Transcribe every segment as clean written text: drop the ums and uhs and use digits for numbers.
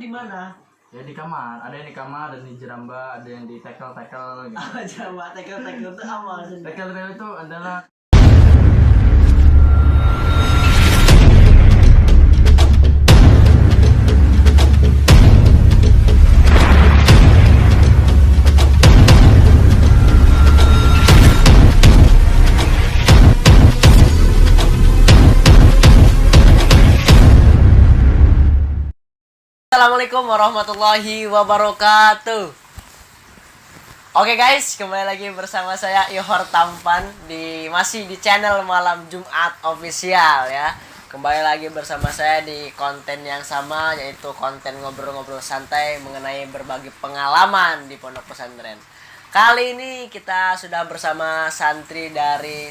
di mana? Ya di kamar, ada yang di kamar dan di jeramba, ada yang di tackle gitu. Jeramba tackle itu apa maksudnya? Tackle itu adalah Assalamualaikum warahmatullahi wabarakatuh. Oke guys, kembali lagi bersama saya Ihor Tampan masih di channel Malam Jumat Official ya. Kembali lagi bersama saya di konten yang sama, yaitu konten ngobrol-ngobrol santai mengenai berbagai pengalaman di pondok pesantren. Kali ini kita sudah bersama santri dari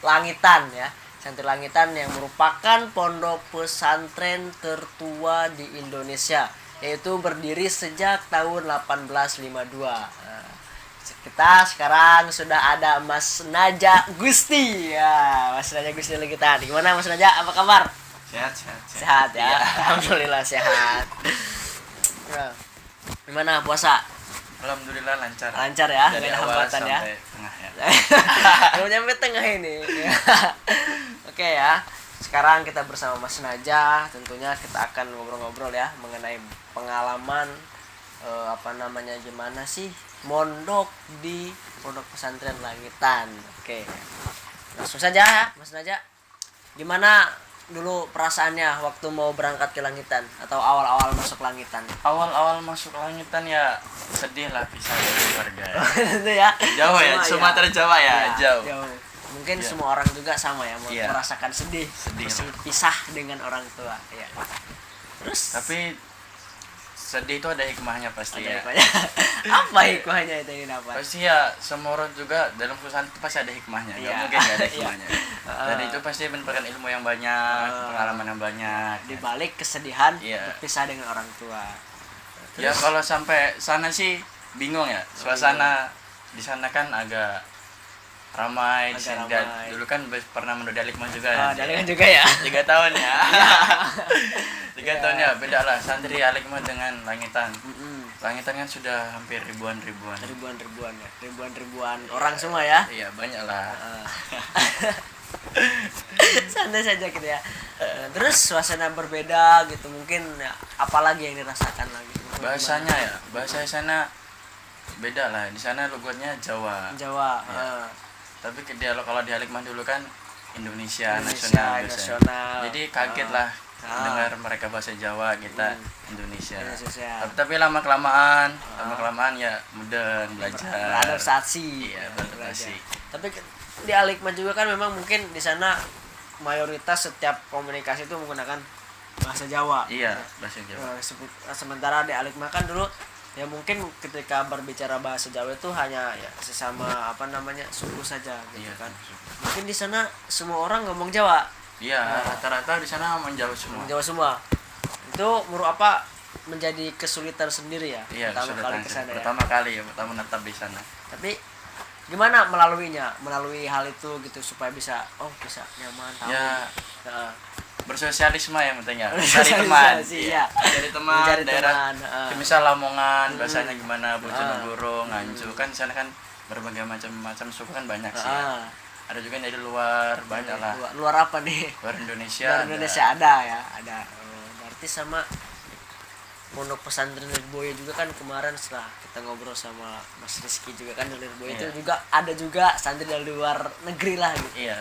Langitan ya. Santri Langitan yang merupakan pondok pesantren tertua di Indonesia, yaitu berdiri sejak tahun 1852. Kita sekarang sudah ada Mas Naja Gusti ya. Mas Naja Gusti Langitan. Gimana Mas Naja? Apa kabar? Sehat ya. Iya. Alhamdulillah sehat. Gimana puasa? alhamdulillah lancar. Lancar ya, Dari nggak ada awal hambatan ya. sampai tengah ya. Belum nyampe tengah ini. Oke ya. Sekarang kita bersama Mas Naja, tentunya kita akan ngobrol-ngobrol ya mengenai pengalaman gimana sih mondok di pondok pesantren Langitan. Oke. Langsung saja ya, Mas Naja. Gimana dulu perasaannya waktu mau berangkat ke Langitan atau awal-awal masuk Langitan? Awal-awal masuk Langitan ya sedih lah pisah dari keluarga. Itu ya. Jauh ya, Sumatera Jawa ya, jauh. Mungkin Ya. semua orang juga sama ya, Ya. merasakan sedih pisah dengan orang tua ya. Terus Tapi sedih itu ada hikmahnya pasti ya. apa hikmahnya itu ini apa? Pasti ya semua orang juga dalam perusahaan itu pasti ada hikmahnya. Nggak Iya. mungkin nggak ada Iya. hikmahnya. Dan itu pasti mendapatkan ilmu yang banyak, pengalaman yang banyak. Di balik kesedihan Iya. berpisah dengan orang tua. Ya kalau sampai sana sih bingung ya. Suasana di sana kan agak ramai. Agak Dan ramai. dulu kan pernah menurut Dalikma juga. Dari kan juga ya. 3 tahun ya. 3 tahun ya, beda lah santri Alikma dengan Langitan. Langitan kan sudah hampir ribuan Ribuan orang semua ya. Iya, banyak lah. Santai saja gitu ya. Terus suasana berbeda gitu mungkin ya, apalagi yang dirasakan lagi. Bahasanya ya, bahasa sana beda lah. Di sana logatnya Jawa. Jawa. Ya. Tapi kalau di Alikma dulu kan Indonesia Nasional. nasional. Jadi kaget lah dengar mereka bahasa Jawa, kita Indonesia. Tapi lama kelamaan ya mudah belajar. Beradaptasi. Iya, beradaptasi. Tapi di Alikma juga kan memang mungkin di sana mayoritas setiap komunikasi itu menggunakan bahasa Jawa. Iya, bahasa Jawa. Sementara di Alikma kan dulu ya mungkin ketika berbicara bahasa Jawa itu hanya ya sesama suku saja gitu Iya, kan. Mungkin di sana semua orang ngomong Jawa. Iya, rata-rata di sana menjauh semua. Jawa semua. Itu menjadi kesulitan sendiri ya. Iya, pertama kali kesana ya. pertama menetap di sana. Tapi gimana melalui hal itu gitu supaya bisa nyaman tahu. Ya, Heeh. bersosialisme yang penting ya. Cari Bersosialisasi, teman. iya. Cari teman Mencari daerah. teman, Misal Lamongan, bahasanya gimana, Bojonegoro, Nganjuk kan di sana kan berbagai macam suku kan banyak sih. Ya. Ada juga yang dari luar, banyak lah. Luar apa nih? Luar Indonesia. Luar Indonesia ada ya, ada. Berarti sama pondok pesantren Lirboyo juga kan kemarin setelah kita ngobrol sama Mas Rizky juga kan dari Lirboyo itu juga ada juga santri dari luar negeri lah gitu. Iya.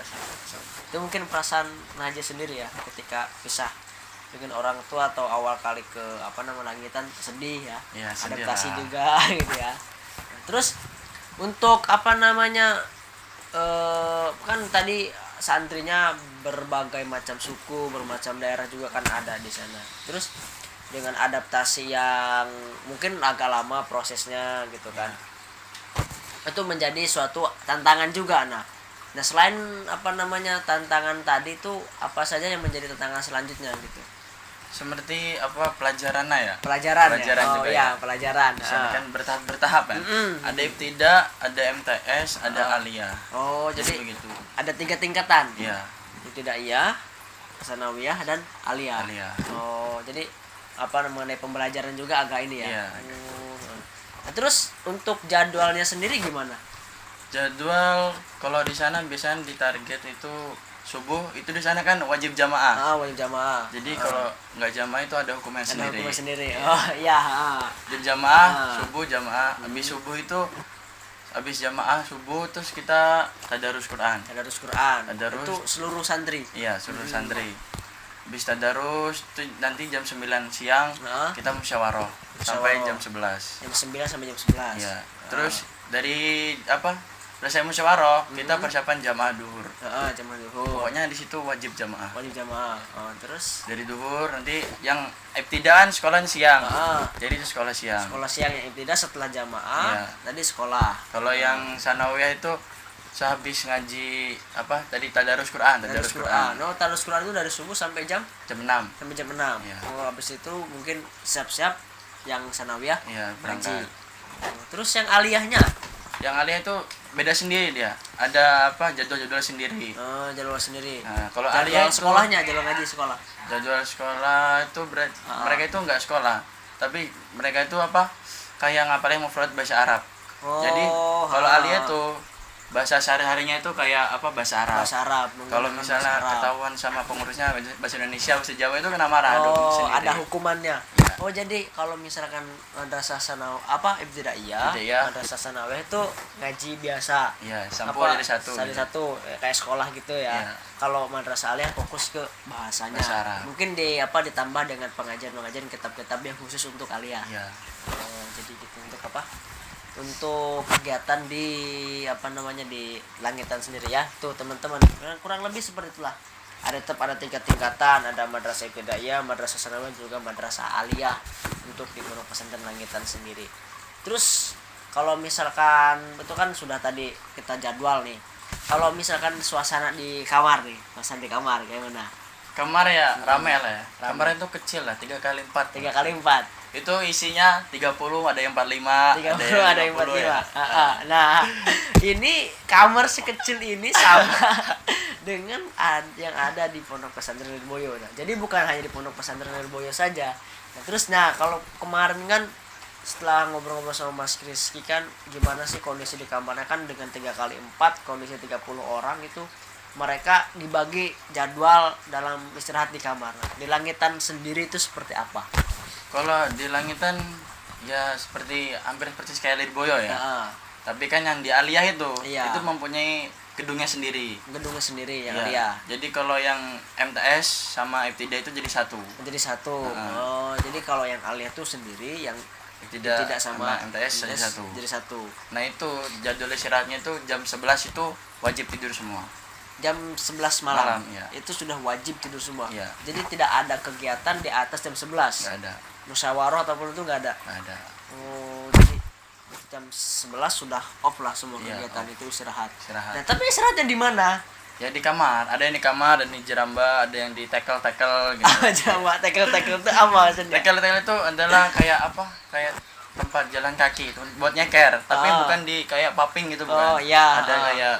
Itu mungkin perasaan Naja sendiri ya ketika pisah dengan orang tua atau awal kali ke Langitan sedih ya. Iya, sedih adaptasi lah. juga gitu ya. Terus untuk kan tadi santrinya berbagai macam suku, bermacam daerah juga kan ada di sana. Terus dengan adaptasi yang mungkin agak lama prosesnya gitu kan. Itu menjadi suatu tantangan juga nah selain tantangan tadi itu apa saja yang menjadi tantangan selanjutnya gitu? Seperti pelajaran ya? Pelajaran juga ya. Pelajaran. Di sana kan bertahap kan. Ada ibtida, ada MTS, ada aliyah. Jadi begitu. ada 3 tingkatan. Iya. Ibtidaiyah, sanawiyah dan aliyah. Aliyah. Jadi mengenai pembelajaran juga agak ini ya. Iya. Nah, terus untuk jadwalnya sendiri gimana? Jadwal kalau di sana biasanya di target itu subuh, itu di sana kan wajib jamaah. Wajib jamaah. Jadi kalau nggak jamaah itu ada hukuman Ada sendiri. hukuman sendiri. Oh iya. Jadi jamaah subuh jamaah. Habis subuh itu habis jamaah subuh terus kita tadarus Quran. Tadarus Quran. Tadarus. Itu seluruh santri. Iya, seluruh santri. Habis tadarus itu nanti jam 9 siang kita musyawarah sampai jam 11. Jam 9 sampai jam 11. Iya. Terus dari selesai musyawarah kita persiapan jamaah duhur. Jamaah duhur. Pokoknya di situ wajib jamaah. Wajib jamaah. Terus Dari duhur nanti yang ibtidaan sekolahnya siang. Jadi itu sekolah siang. Sekolah siang yang ibtidah setelah jamaah. Iya. Tadi sekolah. Kalau yang sanawiyah itu sehabis ngaji tadi tadarus Quran, Tadarus Quran. Tadarus Quran itu dari subuh sampai jam 6. Sampai jam 6. Iya. Habis itu mungkin siap-siap yang sanawiyah Iya, ngaji. berangkat. Terus yang aliyahnya? Yang aliyah itu beda sendiri dia. Ada jadwal-jadwal sendiri. Jadwal sendiri. Nah, kalau Jadwal aliyah itu, sekolahnya, jadwal ngaji sekolah. jadwal sekolah itu berarti mereka itu enggak sekolah, tapi mereka itu kayak ngapalin mufrad bahasa Arab. Jadi kalau aliyah tuh bahasa sehari-harinya itu kayak bahasa Arab. Bahasa Arab. Kalau misalnya ketahuan sama pengurusnya bahasa Indonesia, bahasa Jawa itu kena marah. Ada hukumannya. Ya. Jadi kalau misalkan madrasah ibtidaiyah, madrasah sanawiyah itu ngaji biasa. Iya, sampul dari satu. Dari satu kayak sekolah gitu ya. Ya. Kalau madrasah aliyah fokus ke bahasanya. Bahasa Arab. Mungkin ditambah dengan pengajian kitab-kitab yang khusus untuk aliyah. Iya. Jadi gitu untuk untuk kegiatan di di langitan sendiri ya. Tuh teman-teman, kurang lebih seperti itulah. Tetap ada 3 tingkatan, ada madrasah ibtidaiyah, madrasah sanawiyah, juga madrasah aliyah untuk di pondok pesantren langitan sendiri. Terus kalau misalkan itu kan sudah tadi kita jadwal nih. Kalau misalkan suasana di kamar nih, suasana di kamar kayak mana? Kamar ya rame lah ya. Kamar itu kecil lah, 3x4. 3x4. Itu isinya 30, ada yang 45, 30 ada yang 45. Ya. Nah, ini kamar sekecil ini sama dengan yang ada di Pondok Pesantren Lirboyo. Nah, jadi bukan hanya di Pondok Pesantren Lirboyo saja. Nah, kalau kemarin kan setelah ngobrol-ngobrol sama Mas Rizky kan gimana sih kondisi di kamarnya kan dengan 3x4, kondisi 30 orang itu mereka dibagi jadwal dalam istirahat di kamar. Di langitan sendiri itu seperti apa? Kalau di langitan ya hampir seperti kayak Lirboyo ya. Tapi kan yang di aliyah itu mempunyai gedungnya sendiri. Gedungnya sendiri yang ya. aliyah. Jadi kalau yang MTS sama ibtidah itu jadi satu. Jadi satu. Jadi kalau yang aliyah itu sendiri, yang tidak sama MTS jadi satu. Nah, itu jadwal istirahatnya itu jam 11 itu wajib tidur semua. Jam 11 malam ya. Itu sudah wajib tidur semua. Ya. Jadi tidak ada kegiatan di atas jam 11. Nggak ada. Musyawarah ataupun itu nggak ada. Nggak ada. Jadi jam 11 sudah off lah semua kegiatan itu istirahat. Nah, tapi istirahatnya di mana? Ya di kamar. Ada yang di kamar, ada yang di jeramba, ada yang di tackle gitu. Jeramba, tackle itu apa maksudnya? Tackle itu adalah kayak Kayak tempat jalan kaki buat nyeker, tapi bukan di kayak paping gitu bukan. Ada kayak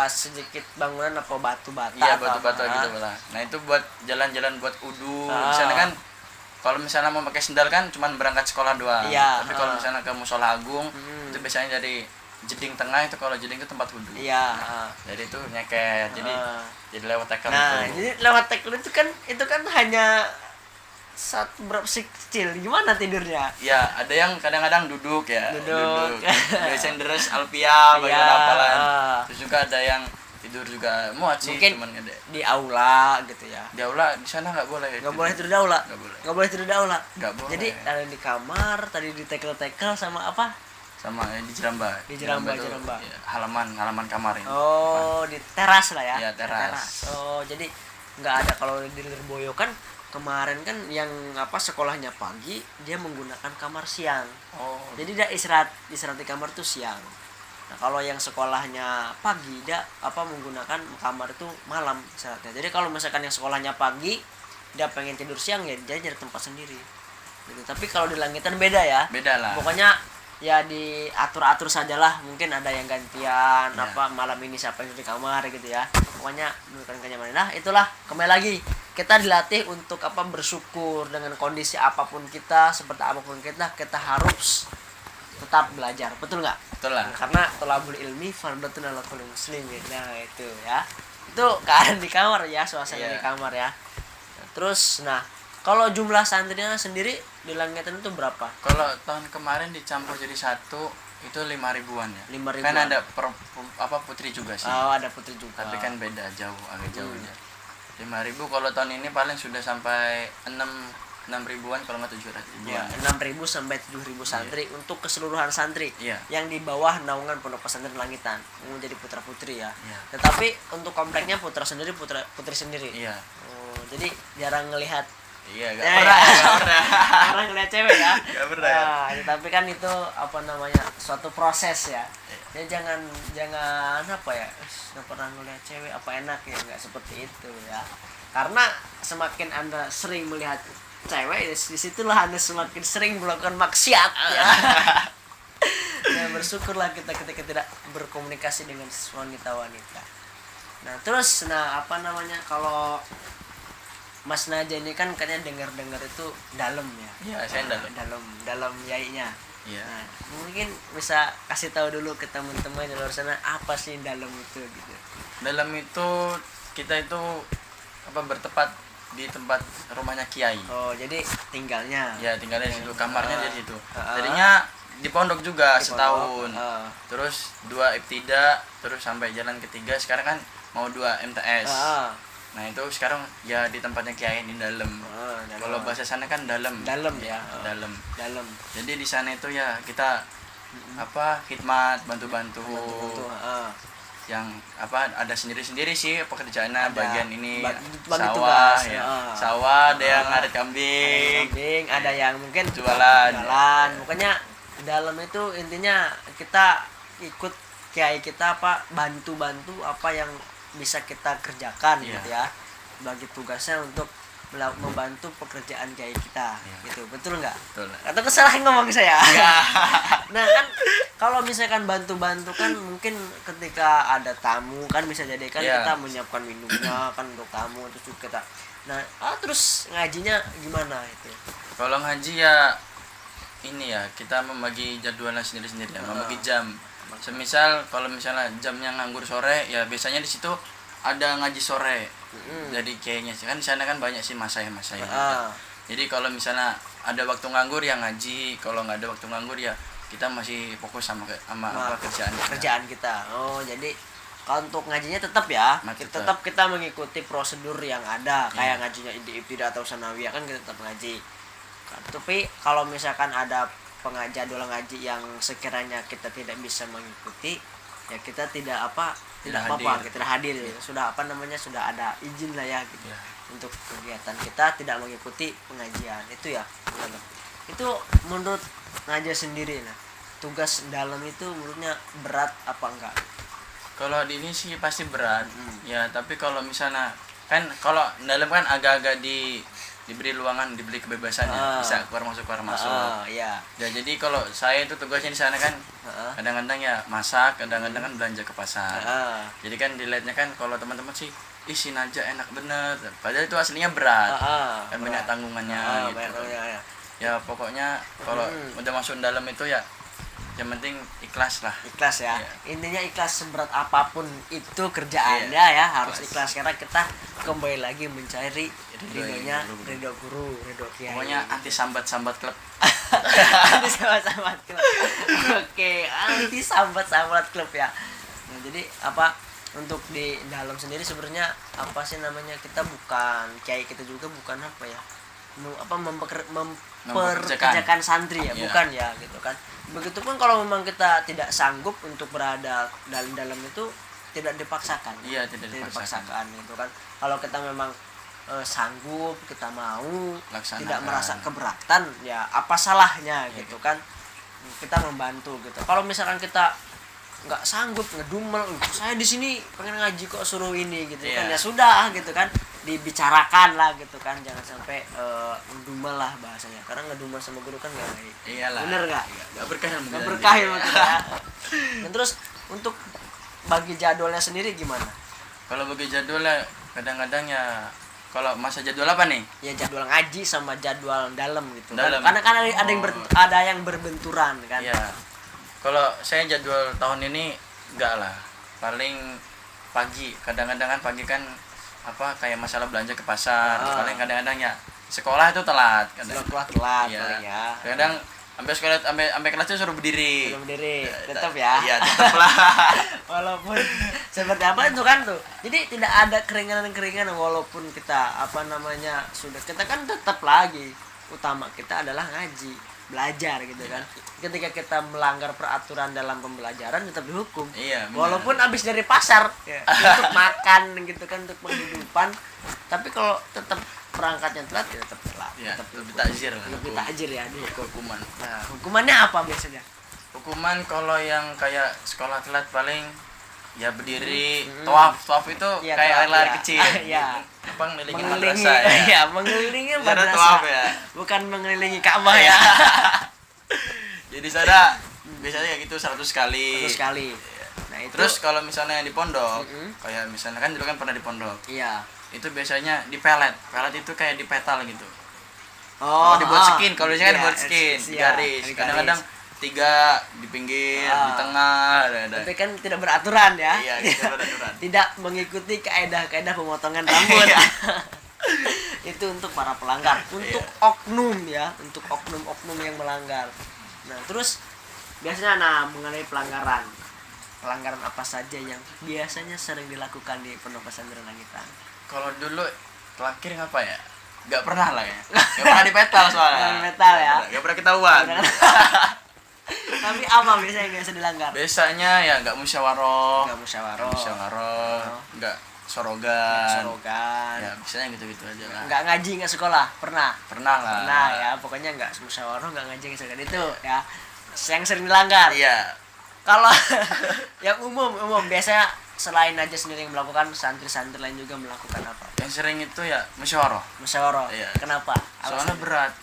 sedikit bangunan apa batu bata. Iya, batu-bata gitu lah. Nah, itu buat jalan-jalan buat wudu. Misalnya kan kalau misalnya mau pakai sendal kan cuman berangkat sekolah doang. Tapi kalau misalnya ke musola agung itu biasanya dari jeding tengah, itu kalau jeding itu tempat wudu. Jadi itu nyeket. Jadi lewat tackle itu. Nah, jadi lewat tackle itu kan hanya berapa kecil, gimana tidurnya? Ya, ada yang kadang-kadang duduk ya. Duduk. Biasanya deres Alpia, bagian apalan. Terus juga ada yang tidur juga muat sih, mungkin cuman gede. Di aula gitu ya. Di aula di sana nggak boleh. Nggak boleh tidur di aula. Nggak boleh tidur di aula. Nggak boleh. Jadi ada di kamar, tadi di tackle sama apa? Sama di jeramba. Di jeramba. Ya, halaman kamar ini. Di teras lah ya. Iya, teras. Jadi nggak ada. Kalau di Lirboyo kan kemarin kan yang sekolahnya pagi, dia menggunakan kamar siang. Jadi dia istirahat di kamar tuh siang. Nah, kalau yang sekolahnya pagi, dia menggunakan kamar itu malam istirahatnya. Jadi kalau misalkan yang sekolahnya pagi, dia pengen tidur siang ya dia cari tempat sendiri. Gitu. Tapi kalau di langitan beda ya. Beda lah. Pokoknya ya diatur-atur sajalah. Mungkin ada yang gantian malam ini siapa yang di kamar gitu ya. Pokoknya menurutkan kenyamanan. Nah, itulah kembali lagi kita dilatih untuk apa, bersyukur dengan kondisi apapun kita, seperti apapun kita harus tetap belajar, betul nggak? Betul lah. Karena tolabul ilmi fardhatun ala kulli muslimin. Nah itu ya, itu keadaan di kamar ya, suasana di kamar ya. Terus nah, kalau jumlah santrinya sendiri di Langitan itu berapa? Kalau tahun kemarin dicampur jadi satu itu 5.000-an ya. 5.000. Kan ada putri juga sih. Oh, ada putri juga. Tapi kan beda jauh, agak jauh aja. 5.000, kalau tahun ini paling sudah sampai 6.000-an, kalau nggak 700.000-an. Ya, 6.000 sampai 7.000 santri untuk keseluruhan santri yang di bawah naungan Pondok Pesantren Langitan menjadi putra putri ya. Tetapi untuk kompleknya putra sendiri, putri sendiri. Iya. Oh, jadi jarang ngelihat. Iya, nggak pernah. Jarang ngelihat cewek ya. Nggak pernah. Nah, tapi kan itu apa namanya, suatu proses ya. Ya jangan apa ya, nggak pernah ngelihat cewek apa enak ya, nggak seperti itu ya. Karena semakin Anda sering melihat cewek, disitulah Anda semakin sering melakukan maksiat ya. Ya bersyukurlah kita ketika tidak berkomunikasi dengan wanita-wanita. Nah terus apa namanya, kalau Mas Naja ini kan katanya dengar itu dalam ya. Iya, saya dalam yainya. Iya. Nah, mungkin bisa kasih tahu dulu ke teman-teman di luar sana apa sih dalam itu gitu. Dalam itu kita itu bertepat di tempat rumahnya Kiai. Oh, jadi tinggalnya. Ya, tinggalnya di situ, kamarnya di situ. Tadinya di pondok juga setahun. Terus 2 ibtida, terus sampai jalan ketiga, sekarang kan mau 2 MTS. Nah, itu sekarang ya di tempatnya Kiai di dalam. Kalau bahasa sana kan dalam. Dalam ya. Dalam. Dalam. Jadi di sana itu ya kita khidmat, bantu-bantu. Yang ada sendiri-sendiri sih pekerjaannya, bagian ini bagi sawah tugas, ya. Sawah, ada yang ngarit kambing, ada yang mungkin jualan. Pokoknya dalam itu intinya kita ikut kiai kita bantu-bantu apa yang bisa kita kerjakan gitu ya. Bagi tugasnya untuk membantu pekerjaan kiai kita gitu, betul nggak? Betul. Atau kesalahan ngomong saya? Nah kan kalau misalkan bantu-bantu kan mungkin ketika ada tamu kan bisa jadi kan kita menyiapkan minumnya kan untuk tamu, terus juga kita terus ngajinya gimana itu? Kalau ngaji ya ini ya, kita membagi jadwalnya sendiri-sendiri ya, membagi jam. Semisal kalau misalnya jamnya nganggur sore ya biasanya di situ ada ngaji sore. Jadi kayaknya kan di sana kan banyak sih masaya. Jadi kalau misalnya ada waktu nganggur ya ngaji, kalau nggak ada waktu nganggur ya kita masih fokus sama kerjaan kita. Oh, jadi kalau untuk ngajinya tetap ya, tetap kita mengikuti prosedur yang ada, kayak ngajinya di ibtidah atau sanawiyah kan kita tetap ngaji. Tapi kalau misalkan ada jadwal ngaji yang sekiranya kita tidak bisa mengikuti, ya kita tidak apa-apa, kita tidak hadir. Sudah sudah ada izin lah ya gitu. Untuk kegiatan kita tidak mengikuti pengajian itu ya. Itu menurut Naja sendiri tugas dalam itu menurutnya berat apa enggak? Kalau di ini sih pasti berat. Ya, tapi kalau misalnya kan kalau dalam kan agak-agak diberi luangan, diberi kebebasan ya, bisa keluar masuk. Ya, jadi kalau saya itu tugasnya di sana kan kadang-kadang ya masak, kadang-kadang kan belanja ke pasar. Jadi kan dilihatnya kan kalau teman-teman sih si Naja enak bener, padahal itu aslinya berat. Kan banyak tanggungannya gitu. Ya pokoknya kalau udah masuk dalam itu ya yang penting ikhlas lah. Ikhlas ya. Intinya ikhlas seberat apapun itu kerjaannya ya, harus ikhlas karena kita kembali lagi mencari ridho guru, ridho kiai. Pokoknya anti sambat-sambat klub. Anti sambat-sambat klub. Oke, anti sambat-sambat klub ya. Nah, jadi untuk di dalam sendiri sebenarnya kita bukan kiai, kita juga bukan memperkerjakan santri ya, bukan ya gitu kan. Begitupun kalau memang kita tidak sanggup untuk berada dalam itu tidak dipaksakan. Iya, tidak dipaksakan gitu kan. Kalau kita memang sanggup, kita mau laksanakan, tidak merasa keberatan, ya apa salahnya gitu kan. Kita membantu gitu. Kalau misalkan kita nggak sanggup, ngedumel, saya di sini pengen ngaji kok suruh ini gitu kan, ya sudah gitu kan, dibicarakan lah gitu kan, jangan sampai ngedumel lah bahasanya, karena ngedumel sama guru kan nggak baik. Iyalah, bener nggak berkah gitu ya. Dan terus untuk bagi jadwalnya sendiri gimana? Kalau bagi jadwalnya kadang-kadang ya kalau masa jadwal apa nih? Ya jadwal ngaji sama jadwal dalam gitu Dalam. kan. Karena kan ada yang berbenturan kan. Iya. Kalau saya jadwal tahun ini enggak lah. Paling pagi, kadang-kadang kan pagi kan apa kayak masalah belanja ke pasar. Paling kadang-kadang ya sekolah itu telat kadang. Telat Iya. paling ya. Kadang sampai sekolah sampai kelas itu suruh berdiri. Tetap ya. Iya, tetap lah. Walaupun seperti apa itu kan tuh. Jadi tidak ada keringanan walaupun kita kita kan tetap lagi utama kita adalah ngaji, belajar gitu kan. Ketika kita melanggar peraturan dalam pembelajaran tetap dihukum. Iya, benar. Walaupun habis dari pasar untuk makan gitu kan, untuk penghidupan. Tapi kalau tetap perangkatnya telat ya tetap telat. Iya, tetap lebih takjir lah. lebih takjir ya Hukuman. Nah, hukumannya apa biasanya? Hukuman kalau yang kayak sekolah telat paling ya berdiri tawaf itu Ya, kayak tawaf, air-air ya. kecil. Ya. Apa ngelilingin Mengelilingi madrasah ya. ya, mengelilingi Sana madrasah. tawaf ya. Bukan mengelilingi Ka'bah ya. Jadi sana biasanya kayak gitu 100 kali. 100 kali. Nah, itu Terus kalau misalnya di pondok, kayak misalnya kan dulu kan pernah di pondok. iya. Itu biasanya di pelet. Pelet itu kayak di petal gitu. Oh, Dibuat skin. Kalau biasanya kan iya, dibuat skin, di garis. di garis. Kadang-kadang 3 di pinggir, di tengah, ada. Tapi kan tidak beraturan ya. Iya, gitu beraturan. Tidak mengikuti kaedah-kaedah pemotongan rambut. Iya. Itu untuk para pelanggar, untuk Iya. oknum ya, untuk oknum-oknum yang melanggar. Nah, terus biasanya mengenai pelanggaran. Pelanggaran apa saja yang biasanya sering dilakukan di Pondok Pesantren Langitan? Kalau dulu terakhir ngapa ya? Gak pernah lah ya. Gak pernah di petal soalnya. Nggak di petal ya. Gak pernah ketahuan. Tapi apa biasanya yang biasa dilanggar? Biasanya ya gak musyawarah. Nggak musyawarah. Gak sorogan. Sorogan. Ya biasanya gitu-gitu aja lah. Nggak ngaji nggak sekolah pernah. Pernah lah. Nah ya pokoknya nggak musyawarah, nggak ngaji nggak sekolah itu ya yang sering dilanggar. Iya. Kalau yang umum biasanya selain aja sendiri yang melakukan, santri-santri lain juga melakukan apa? Yang sering itu ya musyawarah. Musyawarah. Iya. Kenapa? Soalnya berat.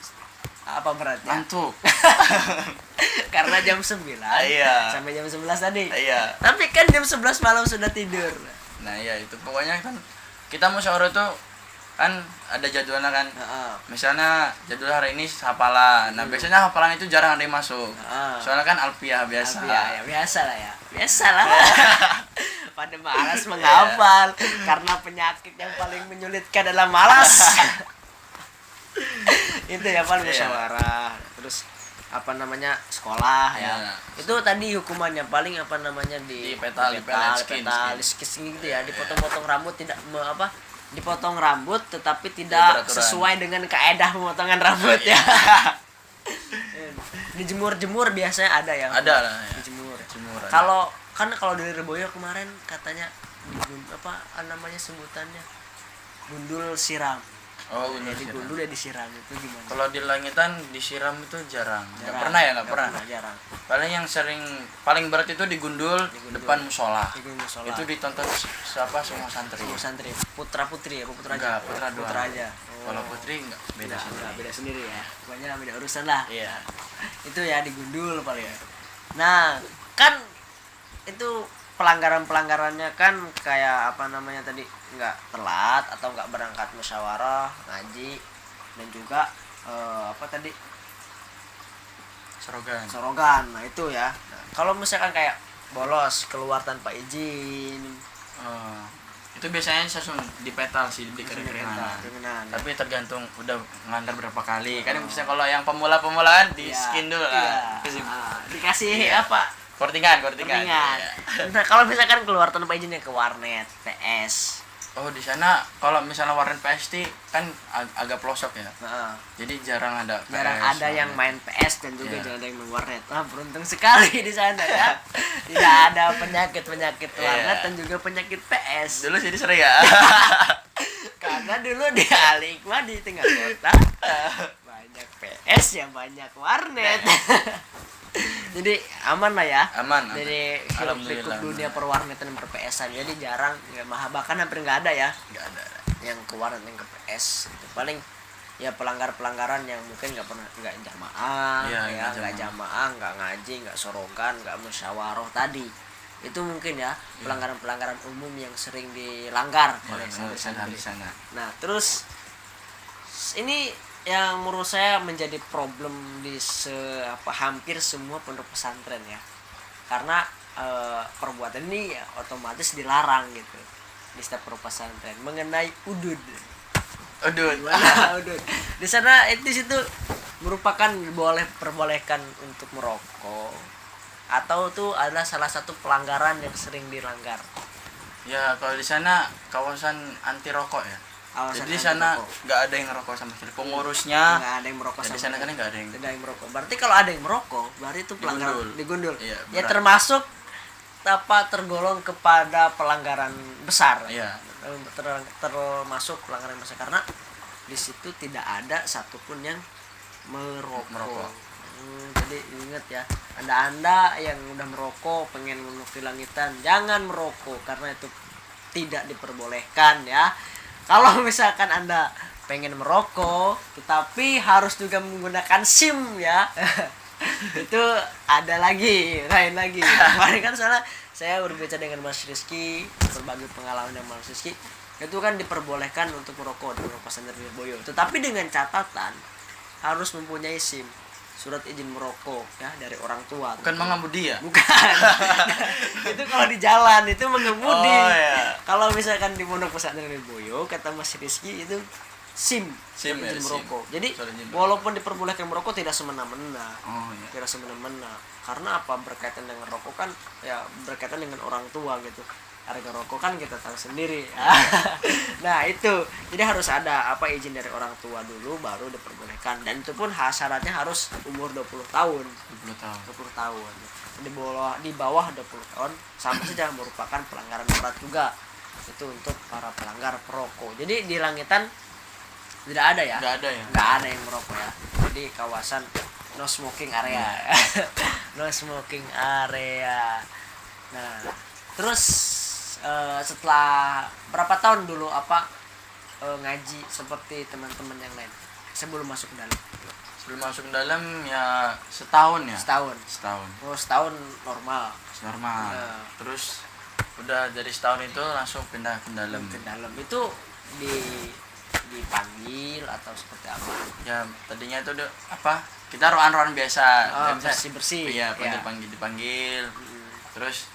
Apa beratnya? Ngantuk. Karena jam 9 Iya. sampai jam 11 tadi. Iya. Tapi kan jam 11 malam sudah tidur. Nah iya itu pokoknya kan kita musyawarah itu kan ada jadwalnya kan. Misalnya jadwal hari ini hafalan. Nah biasanya hafalan itu jarang ada yang masuk. Soalnya kan alfiah biasa. Ya biasa lah ya. Biasa lah. Pada malas menghafal karena penyakit yang paling menyulitkan adalah malas. Itu ya paling musyawarah. Terus sekolah ya. Itu tadi hukumannya paling Di petal, skin. Gitu ya, dipotong-potong rambut dipotong rambut tetapi tidak sesuai dengan kaedah pemotongan rambut ya. Dijemur-jemur biasanya ada ya. Ada lah ya. Dijemur. Jemuran. Kalau dari Reboyo kemarin katanya sebutannya gundul siram. Oh, Ya, digundul ya disiram itu gimana? Kalau di Langitan disiram itu jarang. Nggak pernah ya, nggak pernah. Jarang. Paling yang paling berat itu digundul depan musola. Digundul musola. Itu ditonton siapa semua santri. Semua santri, putra putri ya, putra Enggak, aja. putra doang. Putra aja. Kalau putri enggak beda sih. Beda sendiri ya. Pokoknya beda urusan lah. Iya. Itu ya digundul paling. Nah, kan itu pelanggarannya kan kayak tadi nggak telat atau nggak berangkat musyawarah ngaji dan juga sorogan. Nah itu ya. Nah, kalau misalkan kayak bolos keluar tanpa izin, Itu biasanya langsung dipetal sih, di keringan. Tapi tergantung udah ngelanggar berapa kali. Kan misalnya kalau yang pemula-pemulaan di skin dulu lah. Dikasih apa? Kortingan. Iya. Nah, kalau misalkan keluar tanpa izinnya ke warnet, PS. Oh, di sana kalau misalnya warnet PS kan agak pelosok ya. Jadi jarang ada Yang main PS dan juga jarang ada yang main warnet. Beruntung sekali di sana ya. Tidak ada penyakit warnet dan juga penyakit PS. Dulu sih sering ya. Karena dulu di Alikma di tengah kota banyak PS ya banyak warnet. Jadi aman lah ya. Aman. Jadi Alhamdulillah. ikut dunia perwarnetan dan per-PS-an. Jadi jarang bahkan hampir nggak ada ya. Nggak ada. Yang ke warnet yang ke PS. Itu paling ya pelanggaran yang mungkin nggak jamaah, Iya, nggak jamaah, nggak ngaji, nggak sorogan, nggak musyawarah tadi. Itu mungkin ya pelanggaran-pelanggaran umum yang sering dilanggar oleh santri di sana. Nah, terus ini yang menurut saya menjadi problem di hampir semua pondok pesantren ya. Karena perbuatan ini ya otomatis dilarang gitu di setiap pondok pesantren mengenai udud. Udud. Di sana di situ merupakan perbolehkan untuk merokok atau itu adalah salah satu pelanggaran yang sering dilanggar. Ya kalau di sana kawasan anti rokok ya. Jadi di sana nggak ada yang ngerokok sama sekali. Pengurusnya nggak ada yang merokok sama. Di sana kan nggak ada yang merokok. Berarti kalau ada yang merokok, berarti itu pelanggaran digundul. Iya, ya termasuk tergolong kepada pelanggaran besar. Iya. Termasuk pelanggaran besar karena di situ tidak ada satupun yang merokok. Jadi ingat ya, anda yang udah merokok pengen menuju langitan, jangan merokok karena itu tidak diperbolehkan ya. Kalau misalkan anda pengen merokok tetapi harus juga menggunakan SIM ya itu ada lain lagi. Kemarin kan saya berbicara dengan Mas Rizky, berbagi pengalaman dengan Mas Rizky, itu kan diperbolehkan untuk merokok di Pondok Pesantren Lirboyo, tetapi dengan catatan harus mempunyai SIM, surat izin merokok ya dari orang tua. Bukan mengemudi ya? Bukan. Itu kalau di jalan itu mengemudi. Oh, iya. Kalau misalkan di Pondok Pesantren Lirboyo kata Mas Rizky itu SIM izin merokok. SIM. Jadi walaupun diperbolehkan merokok tidak semena-mena. Oh, iya. Tidak semena-mena. Karena apa? Berkaitan dengan rokok kan ya berkaitan dengan orang tua gitu. Harga rokok kan kita tahu sendiri. Nah itu jadi harus ada izin dari orang tua dulu baru diperbolehkan, dan itu pun syaratnya harus umur 20 tahun. 20 tahun. Di bawah 20 tahun sama saja merupakan pelanggaran berat juga. Itu untuk para pelanggar perokok. Jadi di Langitan tidak ada ya? Nggak ada yang merokok ya. Jadi kawasan no smoking area. No smoking area. Nah, terus setelah berapa tahun dulu ngaji seperti teman-teman yang lain sebelum masuk ke dalam? Sebelum masuk ke dalam ya setahun ya. Setahun. Oh, setahun normal. Nah. Terus udah dari setahun itu langsung pindah ke dalam. Ke dalam itu dipanggil atau seperti apa? Ya tadinya itu kita roan-roan biasa. Bersih-bersih. Iya, dipanggil. Terus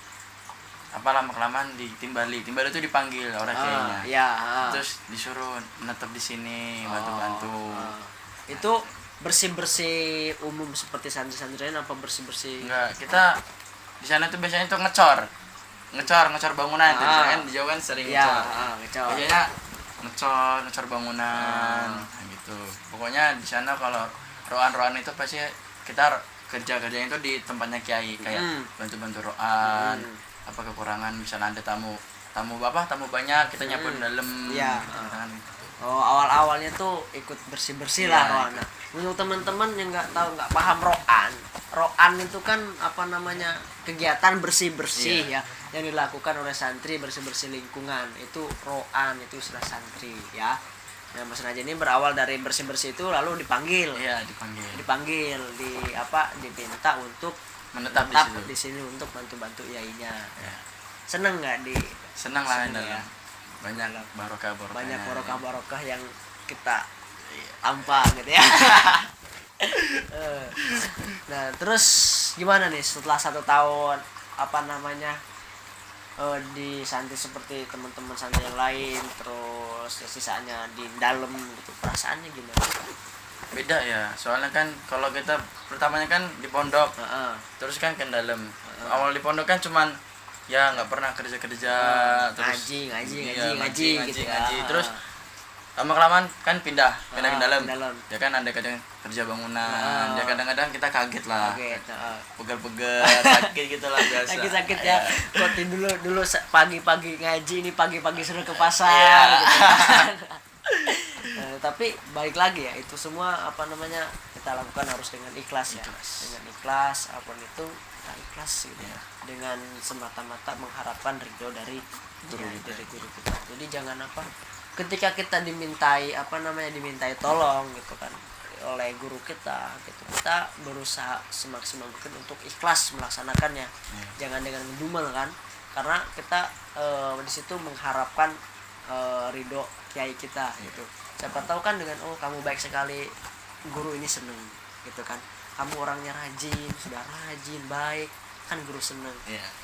lama-kelamaan Timbali itu dipanggil orang kayaknya. Iya. Terus disuruh menetap di sini, bantu-bantu. Itu bersih-bersih umum seperti santri-santrian apa bersih-bersih? Enggak, kita di sana tuh biasanya tuh ngecor bangunan. Kan di Jawa kan sering ngecor. Biasanya ngecor bangunan gitu. Pokoknya di sana kalau roan-roan itu pasti kita kerja-kerjanya itu di tempatnya kiai, kayak bantu-bantu roan. Apa kekurangan misalnya ada tamu banyak kita nyapu dalam kan. Awal-awalnya tuh ikut bersih-bersih lah roan. Nah, untuk teman-teman yang nggak paham roan itu kan kegiatan bersih-bersih ya yang dilakukan oleh santri, bersih-bersih lingkungan. Itu roan, itu istilah santri ya. Nah, Mas Raja ini berawal dari bersih-bersih itu lalu dipanggil. Iya, dipanggil diminta untuk menetap di sini untuk bantu-bantu yainya. Ya. Seneng nggak seneng lah ya. Banyak barokah yang kita tampak gitu ya. Nah terus gimana nih setelah 1 tahun di santri seperti teman-teman santri yang lain, terus sisanya di dalam gitu, perasaannya gimana? Beda ya, soalnya kan kalau kita pertamanya kan di pondok, terus kan ke dalam. Awal di pondok kan cuman ya nggak pernah kerja terus ngaji gitu. Terus lama-kelamaan kan pindah ke dalam. Ya kan ada kadang kerja bangunan, ya kadang-kadang kita kaget lah, pegel-pegel, sakit gitu lah biasa. Sakit ya. Kok dulu pagi-pagi ngaji, ini pagi-pagi suruh ke pasar gitu kan. Tapi balik lagi ya, itu semua kita lakukan harus dengan ikhlas ya. Dengan ikhlas, apapun itu kita ikhlas gitu ya. Dengan semata-mata mengharapkan ridho dari guru kita. Jadi jangan ketika kita dimintai dimintai tolong gitu kan, oleh guru kita gitu. Kita berusaha semaksimal mungkin untuk ikhlas melaksanakannya. Jangan dengan mendumel kan, karena kita di situ mengharapkan ridho kiai kita gitu. Siapa tahu kan dengan kamu baik sekali, guru ini seneng gitu kan, kamu orangnya rajin, sudah rajin baik kan, guru seneng.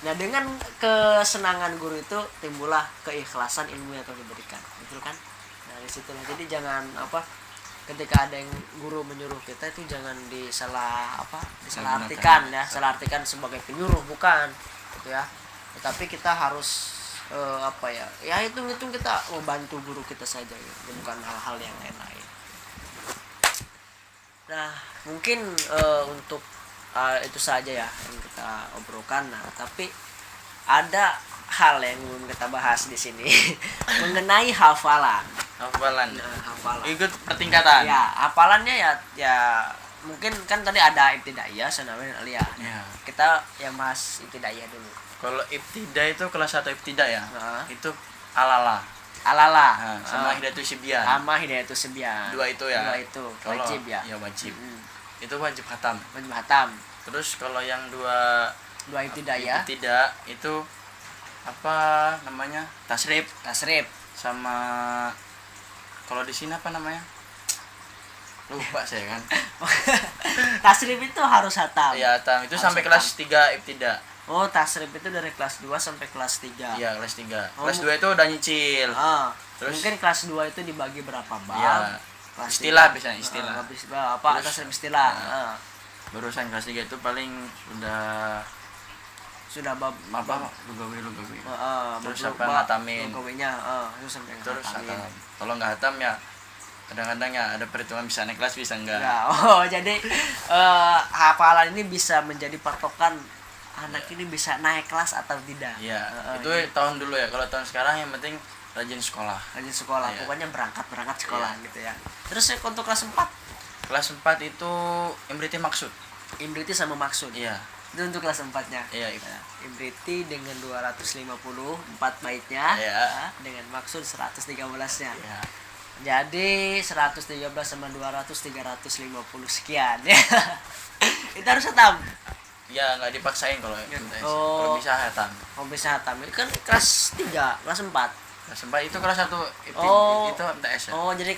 Nah dengan kesenangan guru itu timbullah keikhlasan ilmu yang telah diberikan, betul kan? Nah disitulah, jadi jangan ketika ada yang guru menyuruh kita itu jangan disalahartikan ya, salah artikan sebagai penyuruh, bukan gitu ya. Tetapi kita harus hitung kita membantu guru kita saja ya, bukan hal-hal yang lain-lain. Nah mungkin untuk itu saja ya yang kita obrolkan. Nah tapi ada hal yang belum kita bahas di sini mengenai hafalan. Ikut pertingkatan. Ya, hafalannya ya mungkin kan tadi ada ibtidaiyah, sanawiyah, dan aliyah. Kita yang bahas ibtidaiyah dulu. Kalau ibtidaiyah itu kelas 1 ibtidaiyah ya. Itu alala. Sama hidayatus sibyan. Dua itu ya. Wajib ya. Ya wajib. Itu wajib khatam. Terus kalau yang dua ibtidaiyah itu tasrif sama kalau di sini apa namanya, lupa saya kan. Tasrif itu harus hatam. Iya, hatam itu harus sampai hatam. Kelas 3 ibtida. Tasrif itu dari kelas 2 sampai kelas 3. Iya, kelas 3. Kelas 2 itu udah nyicil. Terus mungkin kelas 2 itu dibagi berapa bab? Iya. Istilah biasanya istilah. Tasrif istilah. Barusan kelas 3 itu paling sudah bab lugawi. Terus sampai ngatamin. Lugawinya terus hatam. Kalau nggak hatam ya kadang-kadang ya ada perhitungan bisa naik kelas bisa enggak. Jadi hafalan ini bisa menjadi patokan anak ini bisa naik kelas atau tidak. Iya. Itu tahun dulu ya. Kalau tahun sekarang yang penting rajin sekolah. Pokoknya berangkat sekolah gitu ya. Terus untuk kelas 4? Kelas 4 itu imriti maksud. Imriti sama maksud. Iya. Itu untuk kelas 4-nya. Iya. Imriti dengan 254 baitnya, dengan maksud 113-nya. Iya. Jadi 113 sama 200 350 sekian ya. Itu harus hatam. Ya nggak dipaksain kalau kalau bisa hatam. Bisa hatam. Itu kan kelas 3, kelas 4. Kelas 4 itu kelas 1 itu MTS ya. Jadi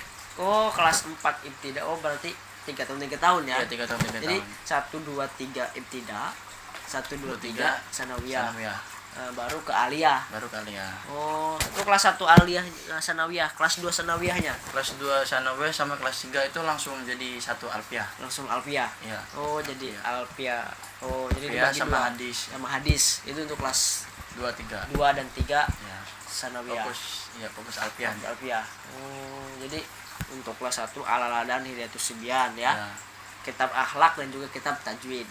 kelas 4 ibtida. Berarti 3 tahun ya. Iya, 3 tahun. Jadi 1 2 3 ibtida, 1 2 3 sanawiyah. Baru ke aliyah. Itu kelas 1 aliyah sanawiyah, kelas 2 sanawiyahnya. Kelas 2 sanawiyah sama kelas 3 itu langsung jadi 1 alfiyah. Iya. Jadi alfiyah. Jadi dibagi sama hadis. Itu untuk kelas 2 dan 3 sanawiyah. Fokus alfiyah. Jadi untuk kelas 1 alala dan hidayatus sibyan ya. Kitab akhlak dan juga kitab tajwid.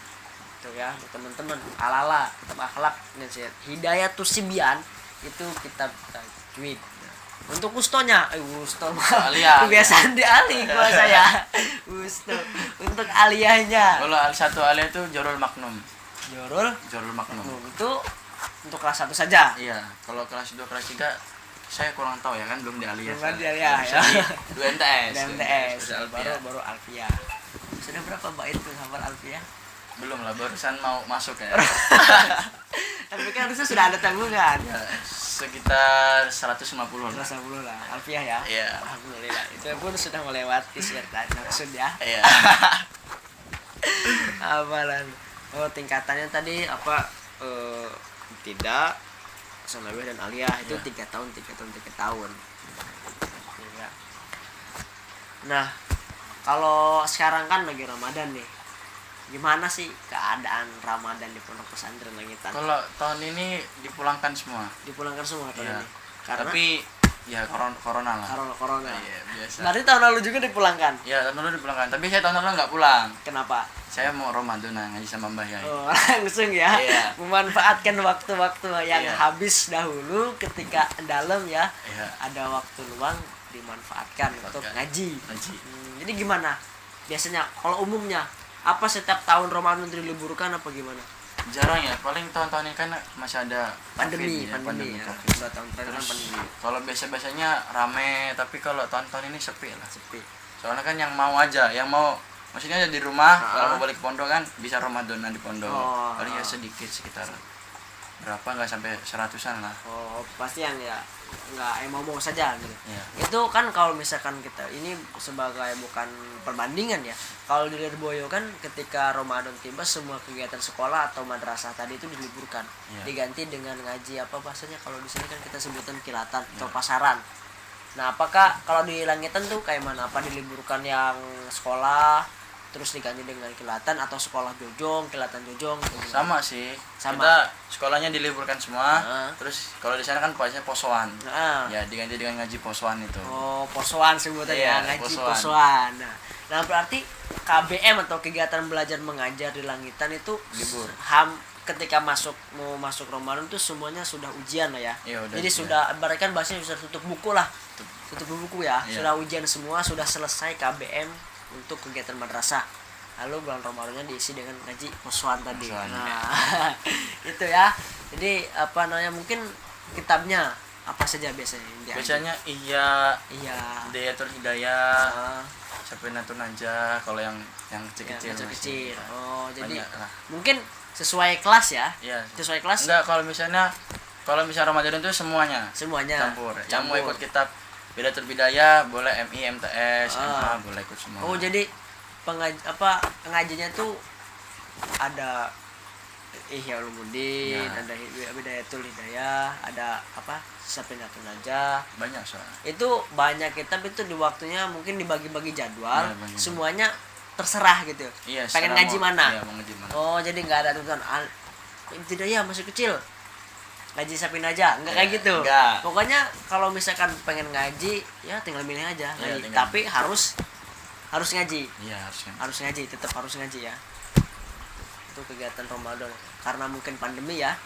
Itu ya teman-teman, alala kitab akhlak dan hidayatus sibyan itu kitab tajwid. Untuk ustonya kebiasaan di alih gua saya. Usto. Untuk aliyahnya. Kalau satu aliyah itu jorul maknum. Itu untuk kelas 1 saja. Iya. Kalau kelas 2 kelas 3 saya kurang tahu ya kan, belum di aliyah. Ya. 2 MTS. Baru alfiyah. Sudah berapa bait tuh hafal alfiyah? Belum lah, barusan mau masuk ya. Tapi kan harusnya sudah ada tanggungan. Ya, sekitar 150 lah alfiyah ya. Iya. Alhamdulillah. Itu pun sudah melewati serta maksud ya. Iya. Hafalan. Tingkatannya tadi tidak sanawiyah dan aliyah itu 3 tahun. Ya. Nah, kalau sekarang kan lagi Ramadan nih. Gimana sih keadaan Ramadan di Pondok Pesantren Langitan? Kalau tahun ini dipulangkan semua tahun ini. Tapi ya corona lah. Corona. Iya, biasa. Berarti tahun lalu juga dipulangkan? Iya, tahun lalu dipulangkan. Tapi saya tahun lalu nggak pulang. Kenapa? Saya mau Ramadan ngaji sama Mbah Yai. Langsung ya. Iya. Memanfaatkan waktu-waktu yang habis dahulu ketika dalam ya. Iya. Ada waktu luang dimanfaatkan untuk ngaji. Jadi gimana? Biasanya kalau umumnya apa setiap tahun Ramadan diliburkan apa gimana? Jarang ya, paling tahun-tahun ini kan masih ada pandemi ya. 2 tahun terakhir kan pandemi. Kalau biasanya rame, tapi kalau tahun-tahun ini sepi lah. Soalnya kan yang mau aja, yang mau maksudnya aja di rumah, kalau mau balik ke pondok kan bisa Ramadan di pondok. Paling ya sedikit sekitar berapa nggak sampai 100-an lah. Pasti yang ya nggak mau saja gitu. Iya. Itu kan kalau misalkan kita ini sebagai bukan perbandingan ya. Kalau di Lirboyo kan ketika Ramadan tiba semua kegiatan sekolah atau madrasah tadi itu diliburkan. Iya. Diganti dengan ngaji apa bahasanya kalau di sini kan kita sebutan kilatan atau pasaran. Nah, apakah kalau di Langitan tuh kayak mana? Apa diliburkan yang sekolah terus diganti dengan kilatan atau sekolah jojong, kilatan jojong gitu? Sama sih. Sama. Kita sekolahnya diliburkan semua. Terus kalau di sana kan puasanya posoan. Ya diganti dengan ngaji posoan itu. Posoan sebutannya, ngaji posoan. Nah, berarti KBM atau kegiatan belajar mengajar di Langitan itu libur. Ketika mau masuk Ramadan tuh semuanya sudah ujian lah ya. Jadi sudah ibaratkan bahasanya sudah tutup buku lah. Tutup buku ya. Sudah ujian semua, sudah selesai KBM untuk kegiatan madrasah. Lalu bulan Ramadannya diisi dengan ngaji posoan tadi. Nah, itu ya. Jadi apa namanya, mungkin kitabnya apa saja biasanya? Biasanya iya. Hidayatul Hidayah. Safinatun Najah kalau yang kecil-kecil. Jadi mungkin sesuai kelas ya? Iya. Sesuai kelas? Enggak, kalau misalnya Ramadan itu semuanya campur. Yang mau ikut kitab Hidayatul Hidayah boleh MI, MTS, MA boleh ikut semua. Jadi pengajiannya tuh ada Ihya Ulumuddin, ada Hidayatul Hidayah, ada Safinatun Najah. Banyak soalnya. Itu banyak kitab itu di waktunya mungkin dibagi-bagi jadwal, semuanya terserah gitu. Pengen ngaji mana? Jadi nggak ada tuntutan. Hidayah masih kecil, ngaji Sapi Najah, enggak kayak gitu. Enggak. Pokoknya kalau misalkan pengen ngaji ya tinggal milih aja ngaji. Tapi harus ngaji. Iya, harus ngaji, tetap harus ngaji ya. Itu kegiatan Ramadan. Karena mungkin pandemi ya.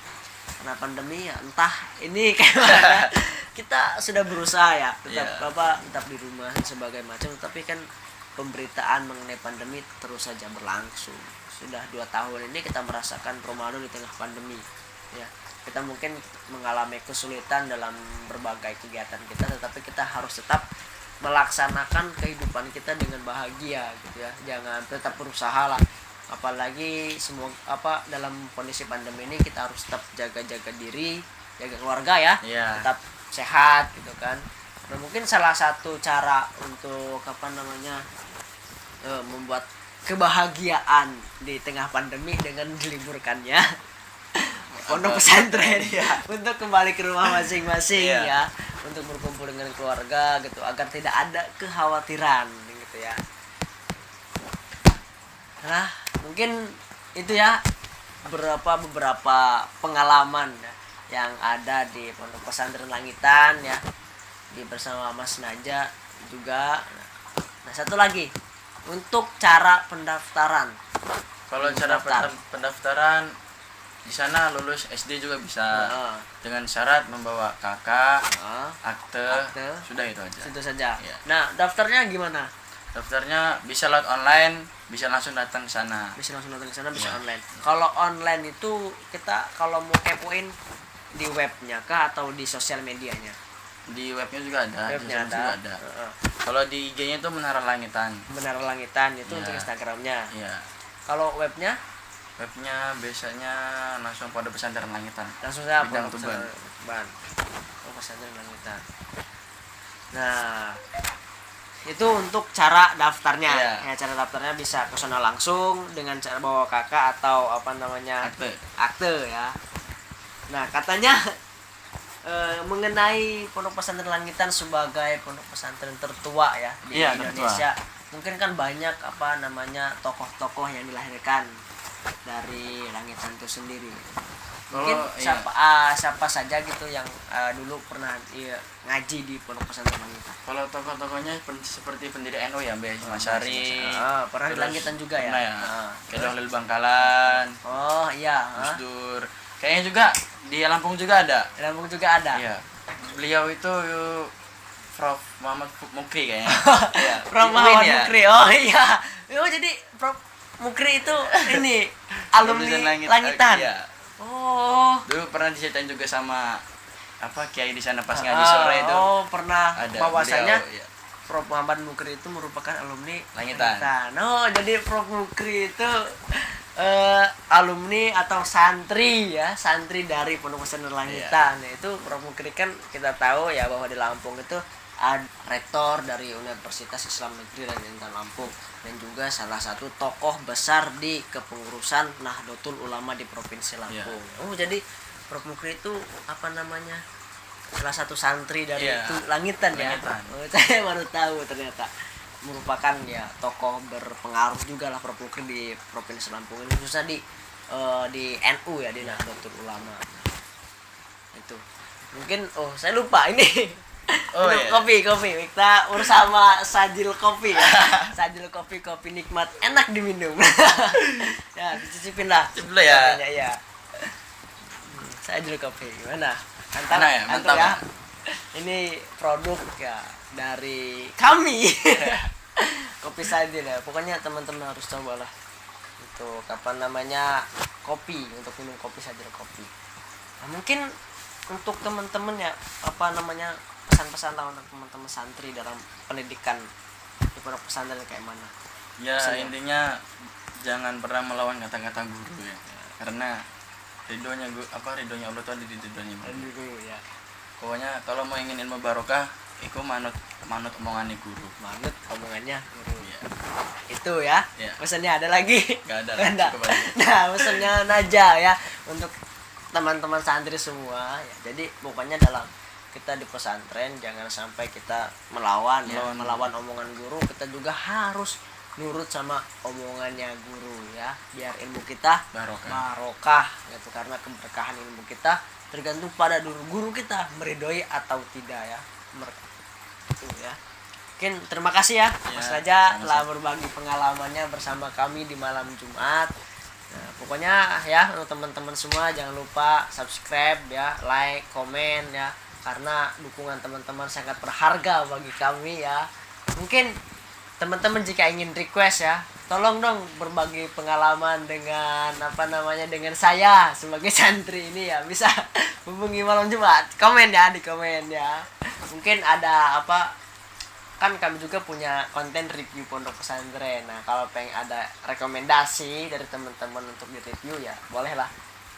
Karena pandemi ya entah ini kayak mana. Kita sudah berusaha ya, tetap di rumah sebagai macam, tapi kan pemberitaan mengenai pandemi terus saja berlangsung. Sudah 2 tahun ini kita merasakan Ramadan di tengah pandemi. Ya. Kita mungkin mengalami kesulitan dalam berbagai kegiatan kita, tetapi kita harus tetap melaksanakan kehidupan kita dengan bahagia gitu ya. Jangan, tetap berusaha lah. Apalagi dalam kondisi pandemi ini kita harus tetap jaga diri, jaga keluarga ya. Tetap sehat gitu kan. Nah, mungkin salah satu cara untuk membuat kebahagiaan di tengah pandemi dengan diliburkannya pondok pesantren untuk kembali ke rumah masing-masing ya, untuk berkumpul dengan keluarga gitu agar tidak ada kekhawatiran gitu ya. Nah, mungkin itu ya beberapa pengalaman ya, yang ada di pondok pesantren Langitan ya, bersama Mas Naja juga. Nah, satu lagi untuk cara pendaftaran. Kalau cara pendaftaran di sana lulus SD juga bisa, dengan syarat membawa kakak, akte, sudah itu aja. Itu saja. Ya. Nah, daftarnya gimana? Daftarnya bisa lewat online, bisa langsung datang ke sana. Bisa online. Kalau online itu kita kalau mau kepoin di webnya kah atau di sosial medianya? Di webnya juga ada. Juga ada. Kalau di IG-nya itu Menara Langitan. Menara Langitan itu untuk Instagramnya. Iya. Kalau webnya? Webnya biasanya langsung pada pesantren Langitan. Langsung saja Bidang Tuban. Pesantren Langitan. Nah, itu untuk cara daftarnya. Ya, cara daftarnya bisa ke sana langsung dengan cara bawa kakak atau akte ya. Nah, katanya mengenai pondok pesantren Langitan sebagai pondok pesantren tertua ya di Indonesia. Mungkin kan banyak tokoh-tokoh yang dilahirkan dari Langitan itu sendiri. Mungkin siapa saja gitu yang dulu pernah ngaji di pondok pesantren Langitan. Kalau tokoh-tokohnya seperti pendiri NU ya, Mas Syari. Pernah di Langitan juga ya. Kayak Lil Bangkalan. Gus Dur. Kayaknya juga di Lampung juga ada. Iya. Beliau itu Prof. Muhammad Mukri kayaknya. Prof. Muhammad Mukri. Oh iya. Jadi Prof. Mukri itu ini alumni Langitan. Iya. Dulu pernah diceritain juga sama Kiai di sana pas ngaji sore itu. Pernah. Ada Bahwasanya Prof Muhammad Mukri itu merupakan alumni Langitan. Oh, jadi Prof Mukri itu alumni atau santri ya, santri dari Pondok Pesantren Langitan. Iya. Itu Prof Mukri kan kita tahu ya bahwa di Lampung itu ada rektor dari Universitas Islam Negeri Langitan Lampung dan juga salah satu tokoh besar di kepengurusan Nahdlatul Ulama di Provinsi Lampung. Oh, jadi Prof Mukri itu apa namanya? Salah satu santri dari itu Langitan ya. Oh, saya baru tahu ternyata merupakan ya tokoh berpengaruh juga lah Prof Mukri di Provinsi Lampung ini, khususnya di NU ya, di Nahdlatul Ulama. Itu. Mungkin saya lupa ini. Kopi kita bersama sajil kopi ya. Sajil kopi nikmat enak diminum. Ya, dicicipin lah. Coba ya. Ya. Sajil kopi gimana? Mantap ya. Ini produk ya dari kami. Kopi Sajil ya. Pokoknya teman-teman harus cobalah. Itu kapan namanya kopi, untuk minum kopi Sajil kopi. Nah, mungkin untuk teman-teman ya apa namanya pesan-pesan untuk teman-teman santri dalam pendidikan di pondok pesantren kayak mana? Ya, intinya jangan pernah melawan kata-kata guru ya. Karena ridhonya Allah tuh ada di ridhonya guru ya. Pokoknya kalau mau ingin ilmu barokah, iku manut omongannya guru. Manut omongannya guru ya. Itu ya. Pesannya ada lagi? Gak ada. Nah, pesannya Naja ya untuk teman-teman santri semua ya. Jadi pokoknya dalam kita di pesantren jangan sampai kita melawan omongan guru, kita juga harus nurut sama omongannya guru ya, biar ilmu kita barokah gitu, karena keberkahan ilmu kita tergantung pada guru kita meridhoi atau tidak ya. Itu ya. Mungkin terima kasih ya Mas Raja telah berbagi pengalamannya bersama kami di malam Jumat. Nah, pokoknya ya untuk teman-teman semua jangan lupa subscribe ya, like, komen ya, karena dukungan teman-teman sangat berharga bagi kami ya. Mungkin teman-teman jika ingin request ya, tolong dong berbagi pengalaman dengan dengan saya sebagai santri ini ya, bisa hubungi malam Jumat, komen ya, di komen ya. Mungkin ada kan kami juga punya konten review pondok pesantren. Nah, kalau pengen ada rekomendasi dari teman-teman untuk di review ya bolehlah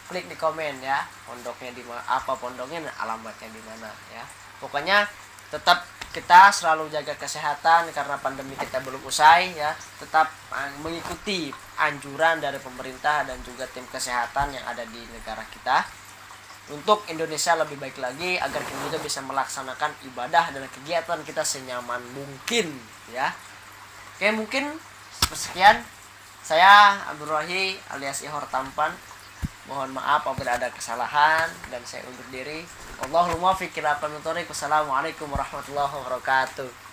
klik di komen ya, pondoknya di mana, pondoknya, alamatnya di mana ya. Pokoknya tetap kita selalu jaga kesehatan karena pandemi kita belum usai ya. Tetap mengikuti anjuran dari pemerintah dan juga tim kesehatan yang ada di negara kita untuk Indonesia lebih baik lagi, agar kita juga bisa melaksanakan ibadah dan kegiatan kita senyaman mungkin ya. Oke, mungkin sekian. Saya Abdul Rohi alias Ihor Tampan. Mohon maaf apabila ada kesalahan dan saya undur diri. Allahul muwaffiq ila aqwamit thoriq. Wassalamualaikum warahmatullahi wabarakatuh.